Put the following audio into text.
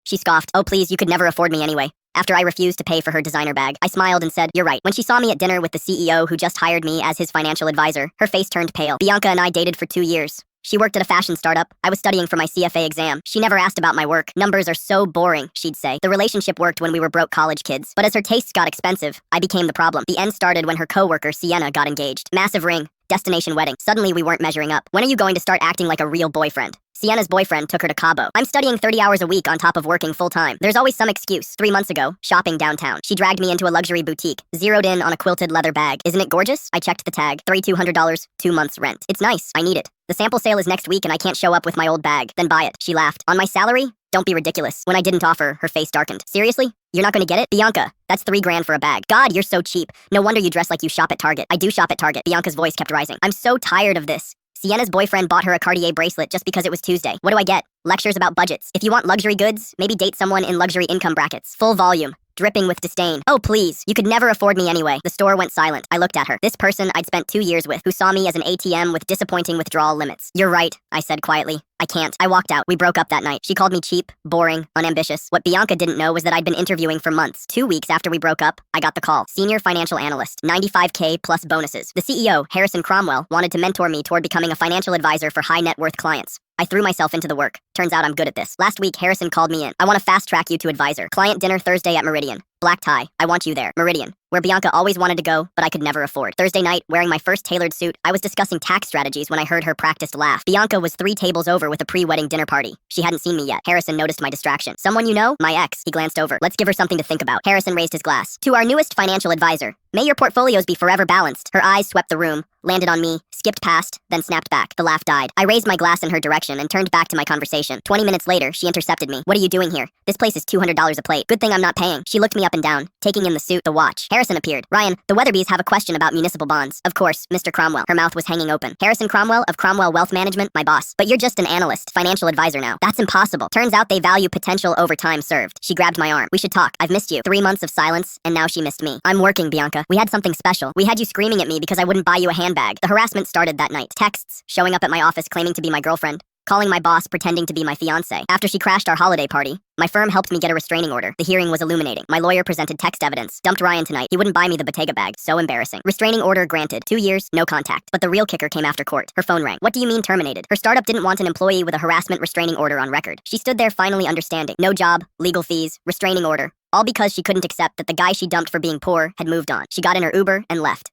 She scoffed. Oh, please, you could never afford me anyway. After I refused to pay for her designer bag, I smiled and said, "You're right." When she saw me at dinner with the CEO who just hired me as his financial advisor, her face turned pale. Bianca and I dated for 2 years. She worked at a fashion startup. I was studying for my CFA exam. She never asked about my work. Numbers are so boring, she'd say. The relationship worked when we were broke college kids. But as her tastes got expensive, I became the problem. The end started when her coworker, Sienna, got engaged. Massive ring. Destination wedding. Suddenly we weren't measuring up. When are you going to start acting like a real boyfriend? Sienna's boyfriend took her to Cabo. I'm studying 30 hours a week on top of working full-time. There's always some excuse. 3 months ago, shopping downtown. She dragged me into a luxury boutique, zeroed in on a quilted leather bag. Isn't it gorgeous? I checked the tag. $3,200, 2 months rent. It's nice. I need it. The sample sale is next week and I can't show up with my old bag. Then buy it. She laughed. On my salary? Don't be ridiculous. When I didn't offer, her face darkened. Seriously? You're not gonna get it? Bianca, that's $3,000 for a bag. God, you're so cheap. No wonder you dress like you shop at Target. I do shop at Target. Bianca's voice kept rising. I'm so tired of this. Sienna's boyfriend bought her a Cartier bracelet just because it was Tuesday. What do I get? Lectures about budgets. If you want luxury goods, maybe date someone in luxury income brackets. Full volume. Dripping with disdain. Oh, please. You could never afford me anyway. The store went silent. I looked at her. This person I'd spent 2 years with, who saw me as an ATM with disappointing withdrawal limits. You're right, I said quietly. I can't. I walked out. We broke up that night. She called me cheap, boring, unambitious. What Bianca didn't know was that I'd been interviewing for months. 2 weeks after we broke up, I got the call. Senior financial analyst, 95K plus bonuses. The CEO, Harrison Cromwell, wanted to mentor me toward becoming a financial advisor for high net worth clients. I threw myself into the work. Turns out I'm good at this. Last week, Harrison called me in. I want to fast track you to advisor. Client dinner Thursday at Meridian. Black tie. I want you there. Meridian, where Bianca always wanted to go, but I could never afford. Thursday night, wearing my first tailored suit, I was discussing tax strategies when I heard her practiced laugh. Bianca was 3 tables over with a pre-wedding dinner party. She hadn't seen me yet. Harrison noticed my distraction. Someone you know? My ex. He glanced over. Let's give her something to think about. Harrison raised his glass. To our newest financial advisor. May your portfolios be forever balanced. Her eyes swept the room, landed on me, skipped past, then snapped back. The laugh died. I raised my glass in her direction and turned back to my conversation. 20 minutes later, she intercepted me. What are you doing here? This place is $200 a plate. Good thing I'm not paying. She looked me up and down, taking in the suit, the watch. Harrison appeared. Ryan, the Weatherbys have a question about municipal bonds. Of course, Mr. Cromwell. Her mouth was hanging open. Harrison Cromwell of Cromwell Wealth Management, my boss. But you're just an analyst, financial advisor now. That's impossible. Turns out they value potential over time served. She grabbed my arm. We should talk. I've missed you. 3 months of silence, and now she missed me. I'm working, Bianca. We had something special. We had you screaming at me because I wouldn't buy you a handbag. The harassment started that night. Texts, showing up at my office claiming to be my girlfriend, calling my boss pretending to be my fiancé. After she crashed our holiday party, my firm helped me get a restraining order. The hearing was illuminating. My lawyer presented text evidence. Dumped Ryan tonight. He wouldn't buy me the Bottega bag. So embarrassing. Restraining order granted. 2 years, no contact. But the real kicker came after court. Her phone rang. What do you mean terminated? Her startup didn't want an employee with a harassment restraining order on record. She stood there finally understanding. No job, legal fees, restraining order. All because she couldn't accept that the guy she dumped for being poor had moved on. She got in her Uber and left.